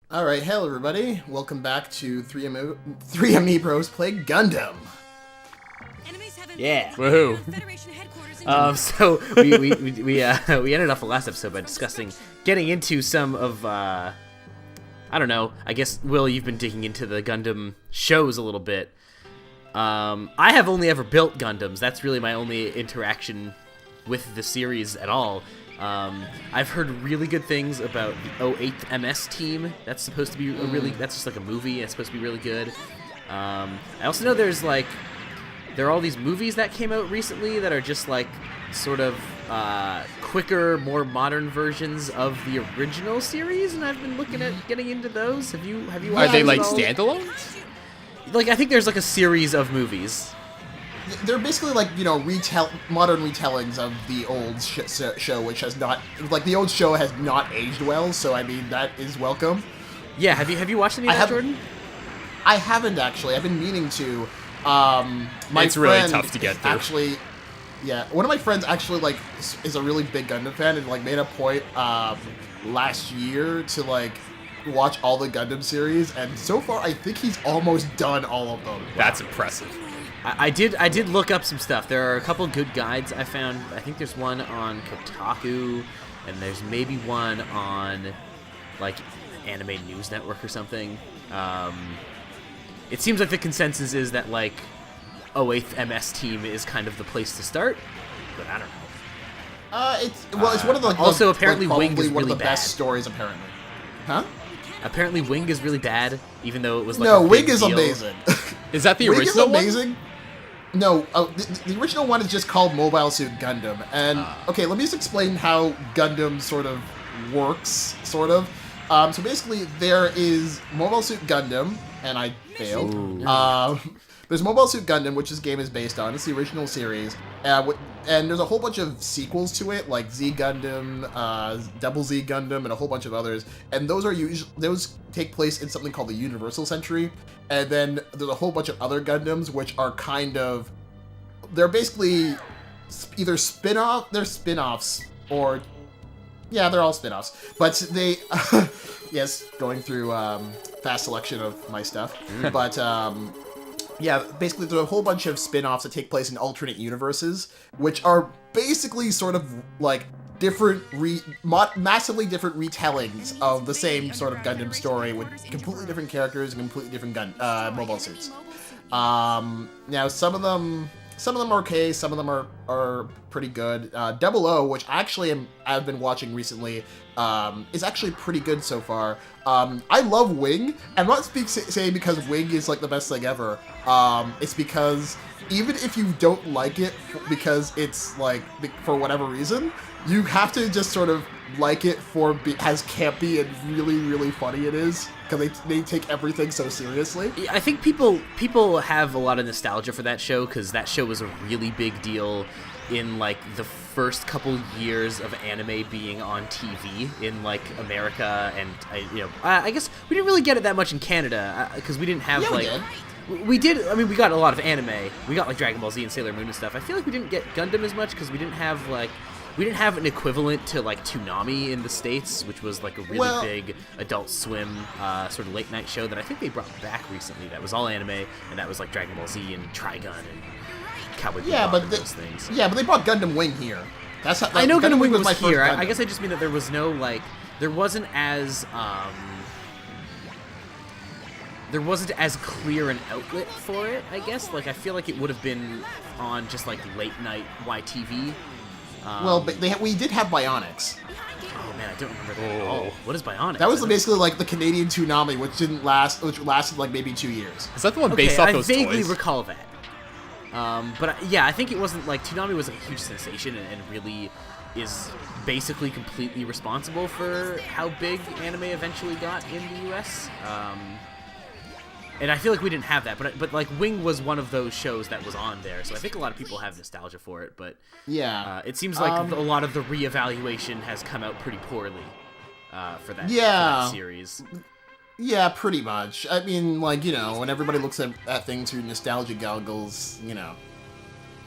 Alright, hello everybody. Welcome back to three Amiibros Play Gundam. Yeah. Woohoo. So we ended off the last episode by discussing getting into some of I don't know. I guess Will, you've been digging into the Gundam shows a little bit. I have only ever built Gundams. That's really my only interaction with the series at all. I've heard really good things about the 08th MS team. That's supposed to be that's just like a movie. It's supposed to be really good. I also know there are all these movies that came out recently that are just like sort of quicker, more modern versions of the original series, and I've been looking at getting into those. Have you watched Are they like it all? standalones? Like, I think there's like a series of movies. They're basically like, modern retellings of the old show, which has not, like, the old show has not aged well, so I mean, that is welcome. Yeah, have you watched any of that, Jordan? I haven't actually. I've been meaning to. It's really tough to get through. Actually, yeah, one of my friends actually, like, is a really big Gundam fan and, like, made a point last year to, like, watch all the Gundam series, and so far I think he's almost done all of them. That's impressive. I did look up some stuff. There are a couple good guides I found. I think there's one on Kotaku, and there's maybe one on, like, Anime News Network or something. It seems like the consensus is that, like, 08th MS team is kind of the place to start, but I don't know. It's one of the also apparently like, Wing is one of really the bad. best stories apparently. Huh? Apparently Wing is really bad, even though it was like No, a Wing big is deal. amazing. Is that the Wing original is amazing. one? No, the original one is just called Mobile Suit Gundam. And, okay, let me just explain how Gundam sort of works, sort of. So basically, there is Mobile Suit Gundam, and I failed. There's Mobile Suit Gundam, which this game is based on. It's the original series. And there's a whole bunch of sequels to it, like Z Gundam, Double Z Gundam, and a whole bunch of others. And those take place in something called the Universal Century. And then there's a whole bunch of other Gundams, which are they're basically either they're spin-offs, or, yeah, they're all spin-offs. But they, yes, going through fast selection of my stuff. But, yeah, basically there's a whole bunch of spin-offs that take place in alternate universes, which are basically sort of like different, massively different retellings of the same sort of Gundam story with completely different characters and completely different mobile suits. Now some of them are okay, some of them are pretty good. Double O, which I've been watching recently, is actually pretty good so far. I love Wing. I'm not saying because Wing is like the best thing ever. It's because even if you don't like it because it's like for whatever reason, you have to just sort of like it for as campy and really, really funny it is, because they take everything so seriously. I think people have a lot of nostalgia for that show, because that show was a really big deal in like the first couple years of anime being on TV in like America, and I guess we didn't really get it that much in Canada because we didn't have we did. I mean, we got a lot of anime. We got like Dragon Ball Z and Sailor Moon and stuff. I feel like we didn't get Gundam as much because we didn't have an equivalent to like Toonami in the States, which was like a really big Adult Swim sort of late night show that I think they brought back recently. That was all anime, and that was like Dragon Ball Z and Trigun and Cowboy Bebop and those things. Yeah, but they brought Gundam Wing here. That's how, I know Gundam Wing was my here. first Gundam. I guess I just mean that there was no there wasn't as clear an outlet for it, I guess. Like, I feel like it would have been on just like late night YTV. But we did have Bionics. Oh man, I don't remember that at all. What is Bionics? That was basically like the Canadian Toonami, which lasted like maybe 2 years. Is that the one based off those toys? I vaguely recall that. But yeah, I think it wasn't like Toonami was like a huge sensation and really is basically completely responsible for how big anime eventually got in the US. And I feel like we didn't have that, but like Wing was one of those shows that was on there, so I think a lot of people have nostalgia for it. But yeah, it seems like a lot of the reevaluation has come out pretty poorly for that series. Yeah, pretty much. I mean, like, when everybody looks at things through nostalgia goggles,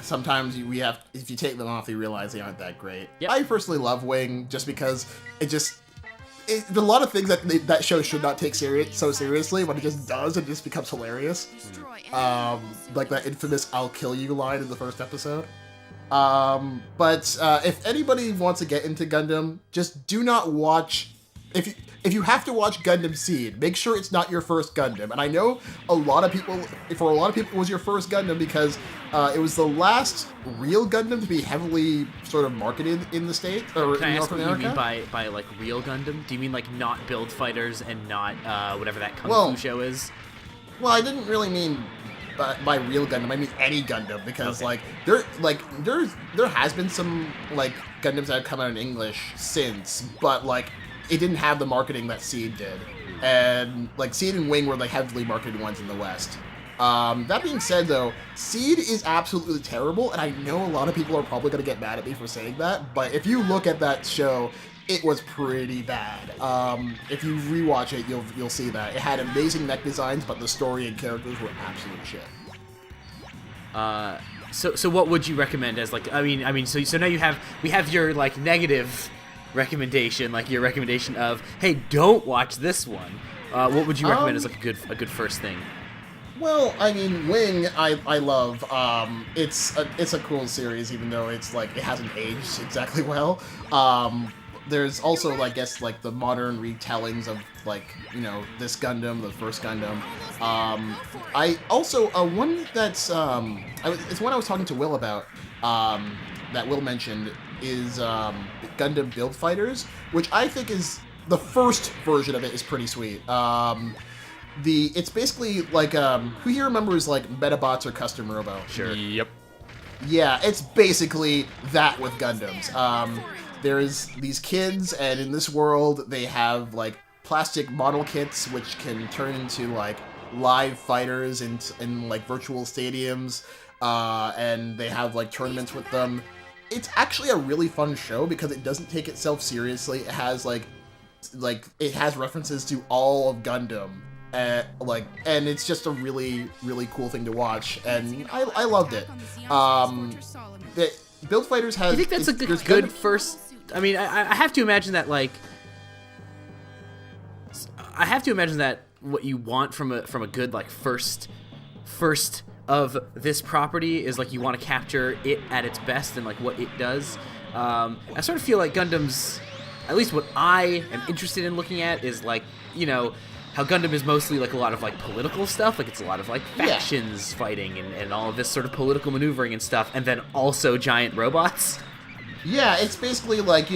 sometimes if you take them off, you realize they aren't that great. Yep. I personally love Wing just because a lot of things that show should not take so seriously, but it just does, and it just becomes hilarious. Like that infamous "I'll kill you" line in the first episode. But if anybody wants to get into Gundam, just do not watch. If you have to watch Gundam Seed, make sure it's not your first Gundam. And I know for a lot of people, it was your first Gundam because it was the last real Gundam to be heavily sort of marketed in the States or Can I in ask North what America. you mean by like real Gundam? Do you mean like not Build Fighters and not whatever that Kung Fu show is? Well, I didn't really mean by real Gundam. I mean any Gundam because there has been some like Gundams that have come out in English since, but like it didn't have the marketing that Seed did, and like Seed and Wing were like heavily marketed ones in the West. That being said, though, Seed is absolutely terrible, and I know a lot of people are probably gonna get mad at me for saying that, but if you look at that show, it was pretty bad. If you rewatch it, you'll see that it had amazing mech designs, but the story and characters were absolute shit. So what would you recommend as like? I mean, so now we have your like negative recommendation, like your recommendation of, hey, don't watch this one. What would you recommend as like a good first thing? Well, I mean, Wing, I love. It's a cool series, even though it's like it hasn't aged exactly well. There's also, I guess, like the modern retellings of like this Gundam, the first Gundam. I also one that's it's one I was talking to Will about. That Will mentioned is Gundam Build Fighters, which I think is the first version of it is pretty sweet. It's basically like who here remembers like Metabots or Custom Robo? Sure. Yep. Yeah, it's basically that with Gundams. There's these kids, and in this world they have like plastic model kits which can turn into like live fighters in like virtual stadiums, and they have like tournaments with them. It's actually a really fun show because it doesn't take itself seriously. It has like it has references to all of Gundam, and it's just a really cool thing to watch, and I loved it. The Build Fighters has. Do you think that's a good first? I mean, I have to imagine that like. I have to imagine that what you want from a good like first of this property is like you want to capture it at its best and like what it does. I sort of feel like Gundam's, at least what I am interested in looking at is like, how Gundam is mostly like a lot of like political stuff, like it's a lot of like factions fighting and all of this sort of political maneuvering and stuff, and then also giant robots. Yeah, it's basically like,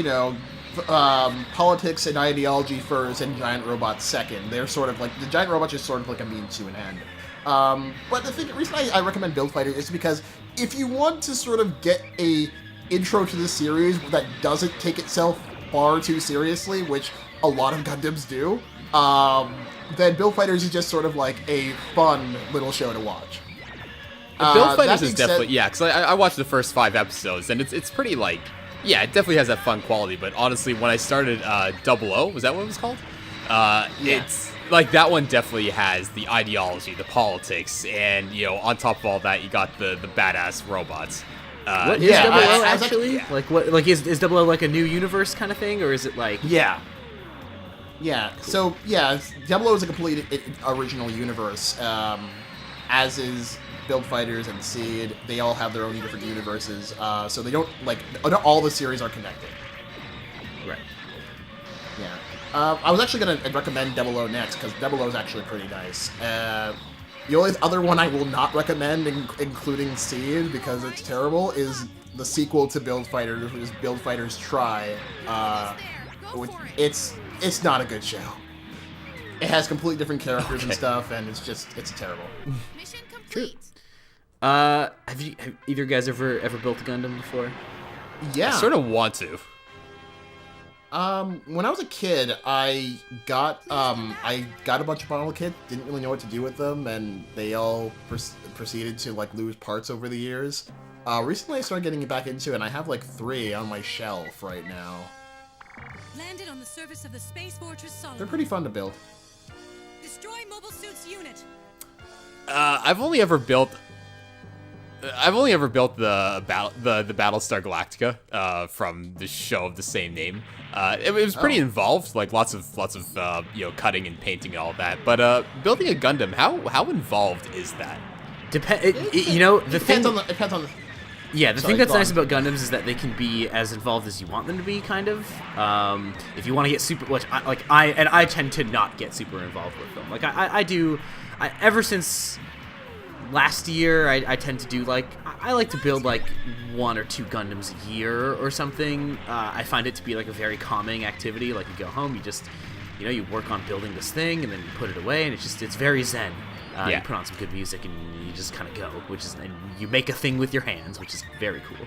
politics and ideology first and giant robots second. They're sort of like, the giant robots is sort of like a means to an end. But the reason I recommend Build Fighter is because if you want to sort of get a intro to the series that doesn't take itself far too seriously, which a lot of Gundams do, then Build Fighters is just sort of like a fun little show to watch. Build Fighters is definitely, because I watched the first 5 episodes, and it's pretty like, it definitely has that fun quality, but honestly, when I started 00, was that what it was called? It's like that one definitely has the ideology, the politics, and on top of all that, you got the badass robots. What is 00 actually? Like what? Like is 00 like a new universe kind of thing, or is it like? Yeah. So 00 is a completely original universe, as is Build Fighters and Seed. They all have their own different universes, so they don't not all the series are connected. Right. Yeah. I was actually going to recommend 00 next, because 00 is actually pretty nice. The only other one I will not recommend, including Seed, because it's terrible, is the sequel to Build Fighters, which is Build Fighters Try. It's not a good show. It has completely different characters and stuff, and it's terrible. Mission complete. Have either guys ever built a Gundam before? Yeah. I sort of want to. When I was a kid, I got a bunch of model kits, didn't really know what to do with them, and they all proceeded to lose parts over the years. Recently I started getting back into it, and I have 3 on my shelf right now. Landed on the surface of the Space Fortress Solomon. They're pretty fun to build. Destroy Mobile Suit's unit. I've only ever built I've only ever built the Battlestar Galactica from the show of the same name. It was pretty involved, like lots of cutting and painting and all that. But building a Gundam, how involved is that? The Depends on the. Yeah, the thing that's nice about Gundams is that they can be as involved as you want them to be, kind of. If you want to get super, which I tend to not get super involved with them. Like I do, ever since last year, I tend to do I like to build like 1 or 2 Gundams a year or something. I find it to be like a very calming activity. Like you go home, you just, you work on building this thing and then you put it away, and it's very zen. You put on some good music and you just kind of go, and you make a thing with your hands, which is very cool.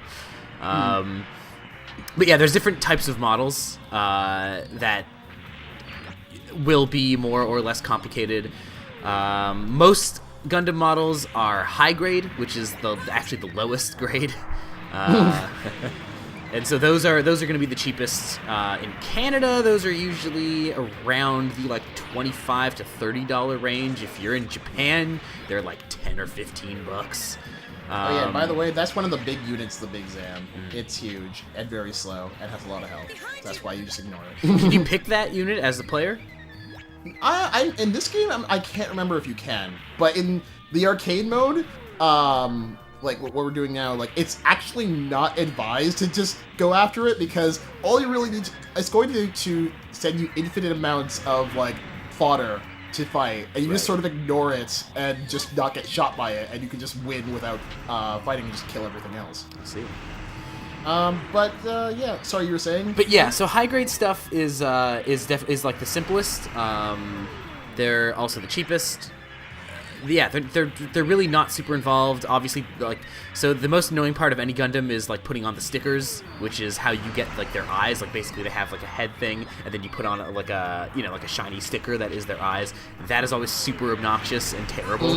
But yeah, there's different types of models that will be more or less complicated. Most Gundam models are high grade, which is actually the lowest grade. And so those are going to be the cheapest. In Canada, those are usually around the $25 to $30 range. If you're in Japan, they're like $10 or $15. Oh yeah, by the way, that's one of the big units, the Big Zam. It's huge and very slow and has a lot of health. That's why you just ignore it. Can you pick that unit as the player? In this game, I can't remember if you can, but in the arcade mode, like what we're doing now, it's actually not advised to just go after it, because all you really need it's going to send you infinite amounts of fodder to fight, and you just sort of ignore it and just not get shot by it, and you can just win without fighting and just kill everything else. I see. Yeah, sorry, you were saying? But yeah, so high grade stuff is like the simplest. They're also the cheapest. Yeah, they're really not super involved. Obviously, so the most annoying part of any Gundam is putting on the stickers, which is how you get their eyes. Basically, they have a head thing, and then you put on a shiny sticker that is their eyes. That is always super obnoxious and terrible.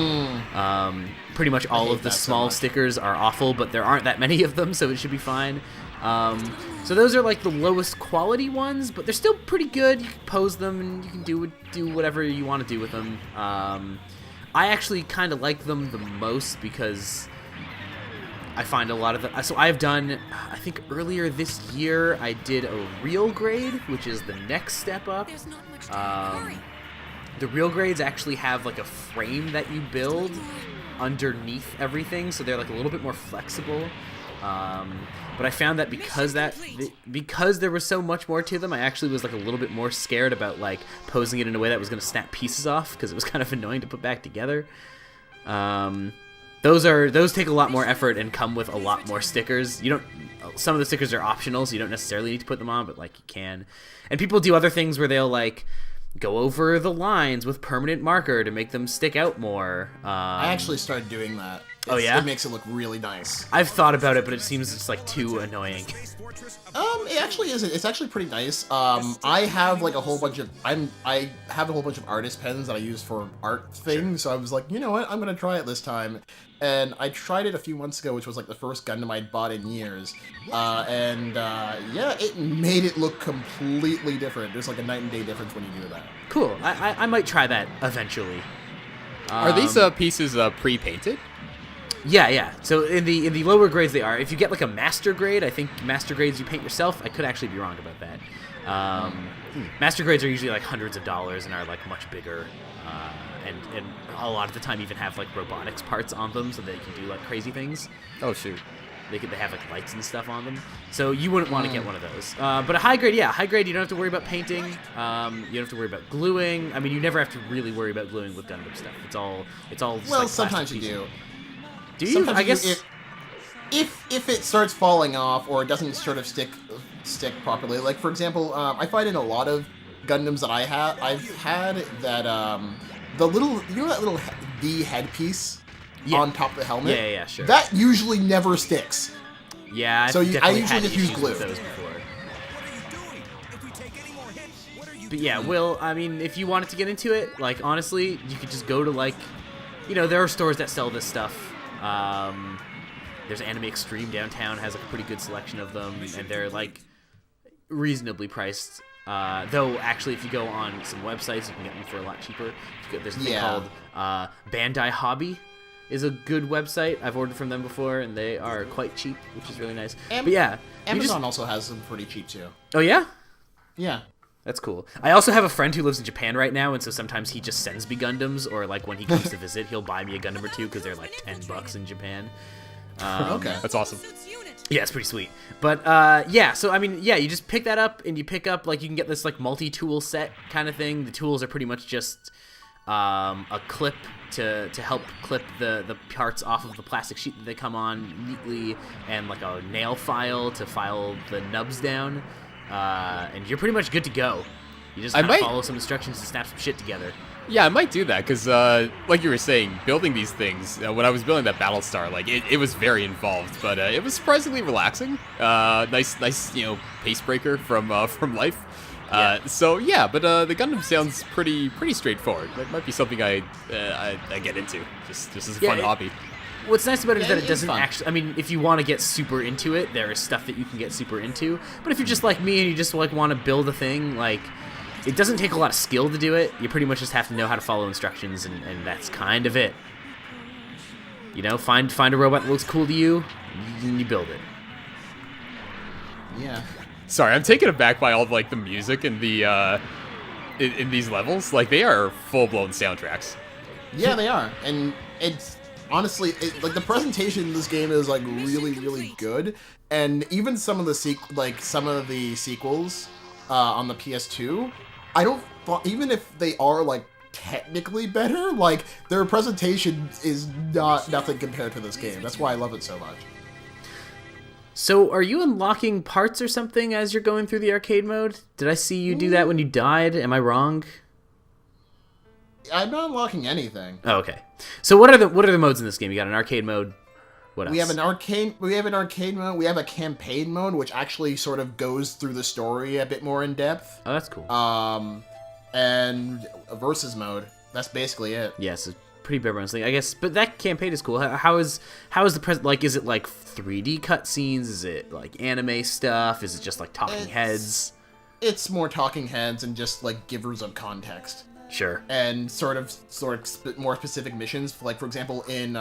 Pretty much all of the small stickers are awful, but there aren't that many of them, so it should be fine. So those are the lowest quality ones, but they're still pretty good. You can pose them, and you can do whatever you want to do with them. I actually kind of like them the most because I find a lot of them. So I've done, I think earlier this year, I did a real grade, which is the next step up. The real grades actually have a frame that you build underneath everything, so they're a little bit more flexible. But I found that because there was so much more to them, I actually was a little bit more scared about posing it in a way that was going to snap pieces off, because it was kind of annoying to put back together. Those take a lot more effort and come with a lot more stickers. Some of the stickers are optional, so you don't necessarily need to put them on, but you can. And people do other things where they'll go over the lines with permanent marker to make them stick out more. I actually started doing that. Oh yeah? It makes it look really nice. I've thought about it, but it seems just too annoying. It actually isn't. It's actually pretty nice. I have a whole bunch of artist pens that I use for art things. So I was like, you know what? I'm gonna try it this time. And I tried it a few months ago, which was the first Gundam I'd bought in years. Yeah, it made it look completely different. There's a night and day difference when you do that. Cool. I might try that eventually. Are these pieces pre-painted? Yeah. So in the lower grades they are. If you get a master grade, I think master grades you paint yourself. I could actually be wrong about that. Master grades are usually hundreds of dollars and are much bigger, and a lot of the time even have robotics parts on them, so they can do crazy things. Oh shoot. They have lights and stuff on them, so you wouldn't want to get one of those. But a high grade, you don't have to worry about painting. You don't have to worry about gluing. I mean, you never have to really worry about gluing with Gundam stuff. It's all. Well, sometimes you do. Do you? Sometimes I guess. If it starts falling off or it doesn't sort of stick properly, for example, I find in a lot of Gundams that I've had that the little that little V headpiece on top of the helmet. Yeah, sure. That usually never sticks. Yeah, I usually just use glue. Those before. But yeah, Will, I mean, if you wanted to get into it, honestly, you could just go to there are stores that sell this stuff. There's Anime Extreme downtown, has a pretty good selection of them, and they're reasonably priced. Though actually, if you go on some websites, you can get them for a lot cheaper. There's a thing called Bandai Hobby, is a good website. I've ordered from them before, and they are quite cheap, which is really nice. But yeah, Amazon also has them pretty cheap too. Oh yeah? Yeah. That's cool. I also have a friend who lives in Japan right now, and so sometimes he just sends me Gundams, or like when he comes to visit, he'll buy me a Gundam or two because they're like $10 in Japan. Okay, that's awesome. Yeah, it's pretty sweet. But yeah, so I mean, yeah, you just pick that up, and you pick up like you can get this like multi-tool set kind of thing. The tools are pretty much just a clip to help clip the parts off of the plastic sheet that they come on neatly, and like a nail file to file the nubs down. And you're pretty much good to go. You just kind of follow some instructions to snap some shit together. Yeah, I might do that because, like you were saying, building these things. When I was building that Battlestar, like it was very involved, but it was surprisingly relaxing. Nice, pace breaker from life. So yeah, but the Gundam sounds pretty straightforward. That might be something I get into just as a fun hobby. What's nice about it is that it doesn't actually... I mean, if you want to get super into it, there is stuff that you can get super into. But if you're just like me and you just like want to build a thing, like, it doesn't take a lot of skill to do it. You pretty much just have to know how to follow instructions, and that's kind of it. You know, find a robot that looks cool to you, and you build it. Yeah. Sorry, I'm taken aback by all of, like, the music in the in these levels. Like, they are full-blown soundtracks. Yeah, they are. And it's... Honestly, like the presentation in this game is like really good, and even some of the sequels on the PS2, I don't even if they are like technically better, like their presentation is nothing compared to this game. That's why I love it so much. So, are you unlocking parts or something as you're going through the arcade mode? Did I see you do that when you died? Am I wrong? I'm not unlocking anything. Oh, okay. So what are the modes in this game? You got an arcade mode. What else? We have an arcade mode. We have a campaign mode, which actually sort of goes through the story a bit more in depth. Oh, that's cool. And a versus mode. That's basically it. Yes, it's pretty bare bones thing, I guess. But that campaign is cool. How is the present? Like, is it like 3D cutscenes? Is it like anime stuff? Is it just like talking heads? It's more talking heads and just like givers of context. Sure. And sort of more specific missions. Like, for example, in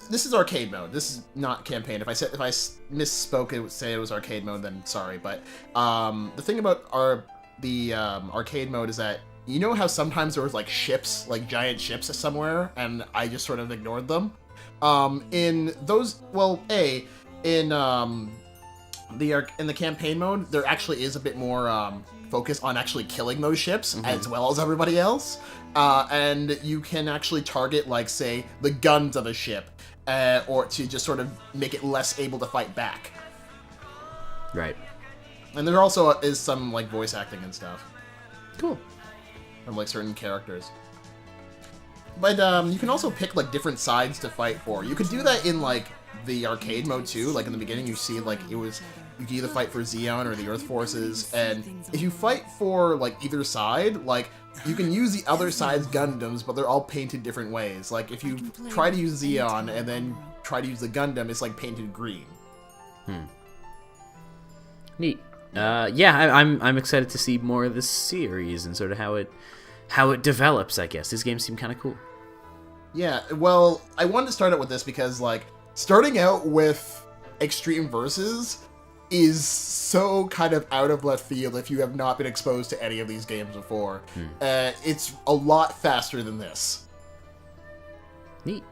this is arcade mode. This is not campaign. If I misspoke, it would say it was arcade mode. Then sorry. But the thing about the arcade mode is that you know how sometimes there was like ships, like giant ships somewhere, and I just sort of ignored them. In those, in the campaign mode, there actually is a bit more focus on actually killing those ships as well as everybody else, and you can actually target, like, say, the guns of a ship, or to just sort of make it less able to fight back. Right. And there also is some like voice acting and stuff. Cool. From like certain characters. But you can also pick like different sides to fight for. You could do that in like the arcade mode too. Like in the beginning, you see like you could either fight for Zeon or the Earth Forces, and if you fight for like either side, like you can use the other side's Gundams, but they're all painted different ways. Like if you try to use Zeon and then try to use the Gundam, it's like painted green. Neat. Yeah, I'm excited to see more of this series and sort of how it develops. I guess these games seem kind of cool. Yeah, well, I wanted to start out with this because like starting out with Extreme Versus is so kind of out of left field if you have not been exposed to any of these games before. It's a lot faster than this. Neat.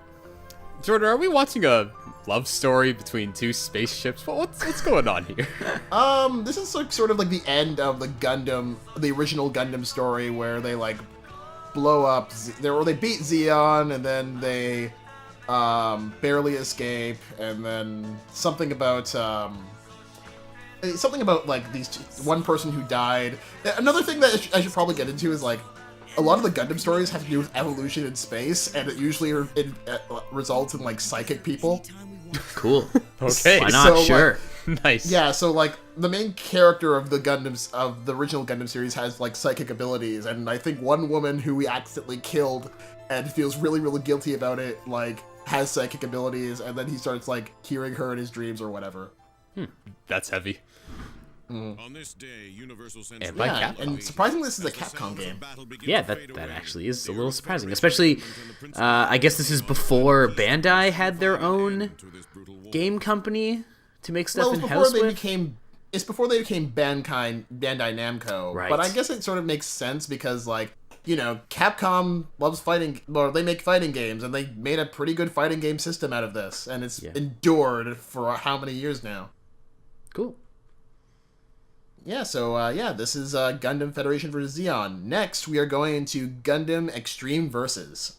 Jordan, are we watching a love story between two spaceships? What's going on here? This is like sort of like the end of the original Gundam story where they like blow up, they beat Zeon, and then they barely escape, and then something about like one person who died. Another thing that I should probably get into is like a lot of the Gundam stories have to do with evolution in space, and it usually results in like psychic people. Cool. Okay. Why not? So, sure. Nice. Yeah, so like the main character of the original Gundam series has like psychic abilities, and I think one woman who we accidentally killed and feels really, really guilty about it, like has psychic abilities, and then he starts like hearing her in his dreams or whatever. That's heavy. On this day, Universal sends And by Yeah, Capcom. and surprisingly, this is a Capcom game. Yeah, that actually is a little surprising. Especially, I guess this is before Bandai had their own game company to make stuff Well, in-house with. it's before they became Bandai Namco. Right. But I guess it sort of makes sense because, like, you know, Capcom loves fighting, or they make fighting games, and they made a pretty good fighting game system out of this, and it's endured for how many years now? Cool. Yeah, so, this is Gundam Federation vs. Zeon. Next, we are going into Gundam Extreme Versus.